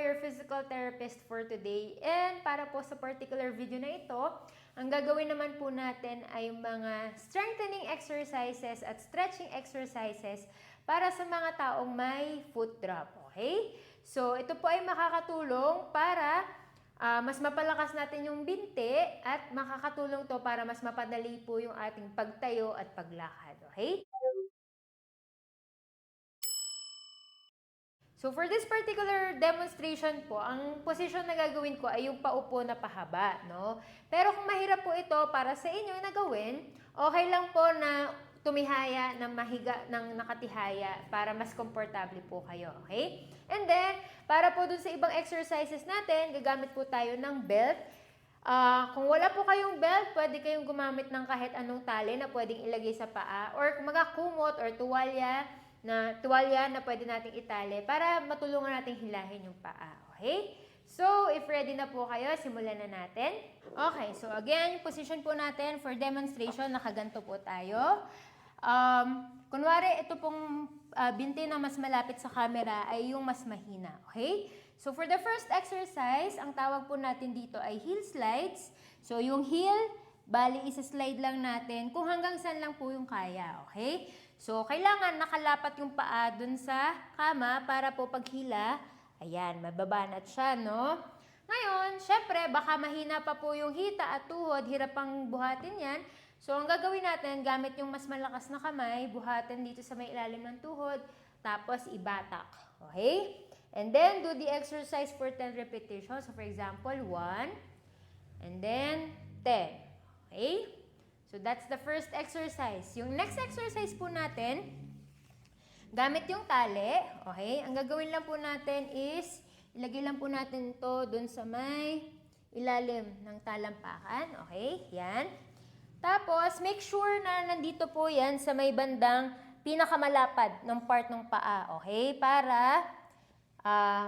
your physical therapist for today. And para po sa particular video na ito, ang gagawin naman po natin ay mga strengthening exercises at stretching exercises para sa mga taong may foot drop. Okay? So, ito po ay makakatulong para mas mapalakas natin yung binti at makakatulong to para mas mapadali po yung ating pagtayo at paglakad. Okay? So, for this particular demonstration po, ang position na gagawin ko ay yung paupo na pahaba, no? Pero kung mahirap po ito para sa inyo na gawin, okay lang po na tumihaya ng mahiga ng nakatihaya para mas komportable po kayo, okay? And then, para po dun sa ibang exercises natin, gagamit po tayo ng belt. Kung wala po kayong belt, pwede kayong gumamit ng kahit anong tali na pwedeng ilagay sa paa or mga kumot or tuwalya na pwede nating itali para matulungan nating hilahin yung paa. Okay? So, if ready na po kayo, simulan na natin. Okay, so again, yung position po natin for demonstration, nakaganto po tayo. Kunwari, ito pong binti na mas malapit sa camera ay yung mas mahina. Okay? So, for the first exercise, ang tawag po natin dito ay heel slides. So, yung heel, bali isa-slide lang natin kung hanggang saan lang po yung kaya. Okay? So, kailangan nakalapat yung paa dun sa kama para po paghila, ayan, mababanat siya, no? Ngayon, syempre, baka mahina pa po yung hita at tuhod, hirap pang buhatin yan. So, ang gagawin natin, gamit yung mas malakas na kamay, buhatin dito sa may ilalim ng tuhod, tapos ibatak. Okay? And then, do the exercise for 10 repetitions. So, for example, 1, and then 10. Okay? So, that's the first exercise. Yung next exercise po natin, gamit yung tali. Okay? Ang gagawin lang po natin is, ilagay lang po natin to dun sa may ilalim ng talampakan. Okay? Yan. Tapos, make sure na nandito po yan sa may bandang pinakamalapad ng part ng paa. Okay? Para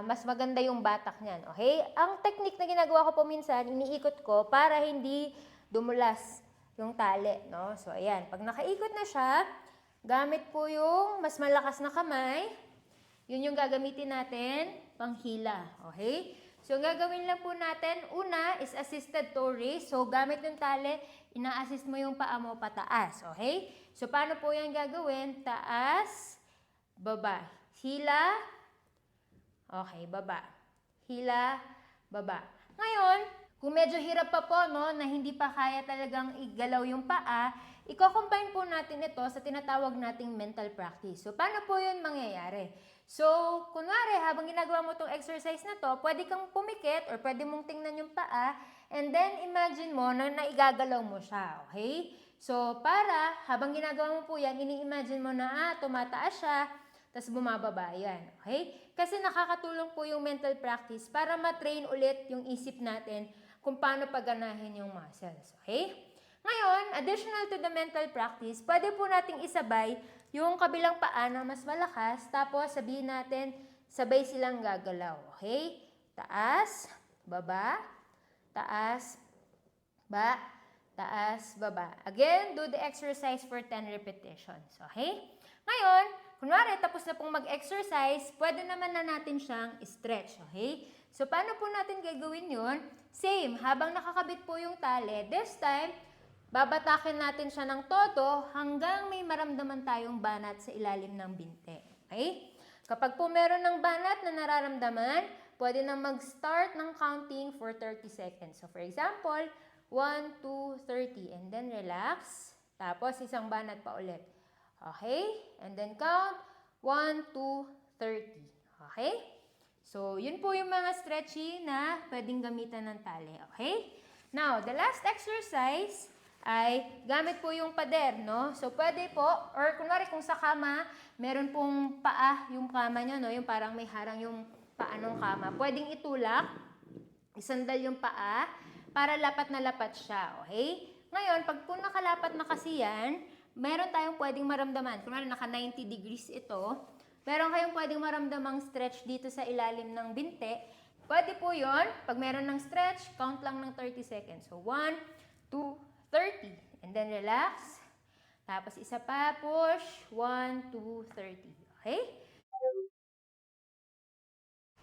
mas maganda yung batak niyan. Okay? Ang technique na ginagawa ko po minsan, iniikot ko para hindi dumulas yung tali, no? So, ayan. Pag nakaikot na siya, gamit po yung mas malakas na kamay. Yun yung gagamitin natin, panghila. Okay? So, ang gagawin lang po natin, una is assisted toe raise. So, gamit yung tali, ina-assist mo yung paa mo pataas. Okay? So, paano po yan gagawin? Taas, baba. Hila, okay, baba. Hila, baba. Ngayon, kung medyo hirap pa po, no, na hindi pa kaya talagang igalaw yung paa, i-combine po natin ito sa tinatawag nating mental practice. So, paano po yun mangyayari? So, kunwari, habang ginagawa mo itong exercise na to, pwede kang pumikit or pwede mong tingnan yung paa, and then imagine mo na naigagalaw mo siya, okay? So, para habang ginagawa mo po yan, ini-imagine mo na tumataas siya, tapos bumababa yan, okay? Kasi nakakatulong po yung mental practice para matrain ulit yung isip natin kung paano paganahin yung muscles. Okay? Ngayon, additional to the mental practice, pwede po nating isabay yung kabilang paa na mas malakas, tapos sabihin natin, sabay silang gagalaw. Okay? Taas, baba, taas, taas, baba. Again, do the exercise for 10 repetitions. Okay? Ngayon, kunwari, tapos na pong mag-exercise, pwede naman na natin siyang stretch. Okay? So, paano po natin gagawin yun? Same, habang nakakabit po yung tali, this time, babatakin natin siya ng todo hanggang may maramdaman tayong banat sa ilalim ng binti. Okay? Kapag po meron ng banat na nararamdaman, pwede na mag-start ng counting for 30 seconds. So, for example, 1, 2, 30, and then relax. Tapos, isang banat pa ulit. Okay? And then count, 1, 2, 30. Okay? So, yun po yung mga stretchy na pwedeng gamitan ng tali. Okay? Now, the last exercise ay gamit po yung pader, no? So, pwede po, or kunwari kung sa kama, meron pong paa yung kama nyo, no? Yung parang may harang yung paa ng kama. Pwedeng itulak, isandal yung paa, para lapat na lapat siya. Okay? Ngayon, pag po nakalapat na kasi yan, meron tayong pwedeng maramdaman. Kunwari, naka 90 degrees ito. Meron kayong pwedeng maramdamang stretch dito sa ilalim ng binti. Pwede po yon. Pag meron ng stretch, count lang ng 30 seconds. So, 1, 2, 30. And then relax. Tapos isa pa, push. 1, 2, 30. Okay?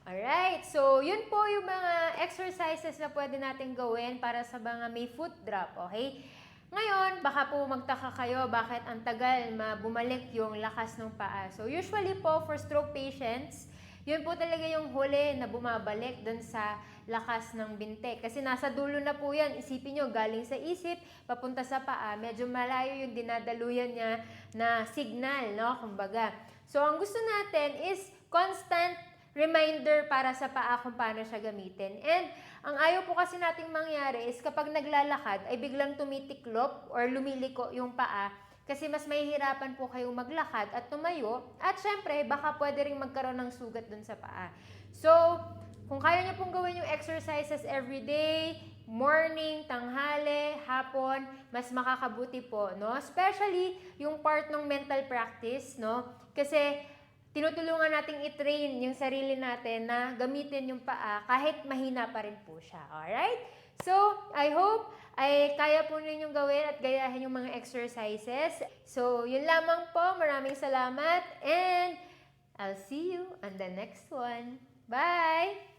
Alright, so yun po yung mga exercises na pwede natin gawin para sa mga may foot drop, okay? Ngayon, baka po magtaka kayo bakit ang tagal bumalik yung lakas ng paa. So usually po for stroke patients, yun po talaga yung huli na bumabalik dun sa lakas ng binte. Kasi nasa dulo na po yan. Isipin nyo, galing sa isip, papunta sa paa. Medyo malayo yung dinadaluyan niya na signal, no? Kumbaga. So ang gusto natin is constant reminder para sa paa kung paano siya gamitin. And ang ayaw po kasi nating mangyari is kapag naglalakad ay biglang tumitiklop or lumiliko yung paa kasi mas mahihirapan po kayong maglakad at tumayo at syempre baka pwede ring magkaroon ng sugat dun sa paa. So, kung kaya niyo pong gawin yung exercises everyday, morning, tanghali, hapon, mas makakabuti po, no? Especially yung part ng mental practice, no? Kasi tinutulungan nating i-train yung sarili natin na gamitin yung paa kahit mahina pa rin po siya. Alright? So, I hope ay kaya po ninyong gawin at gayahin yung mga exercises. So, yun lamang po. Maraming salamat and I'll see you on the next one. Bye!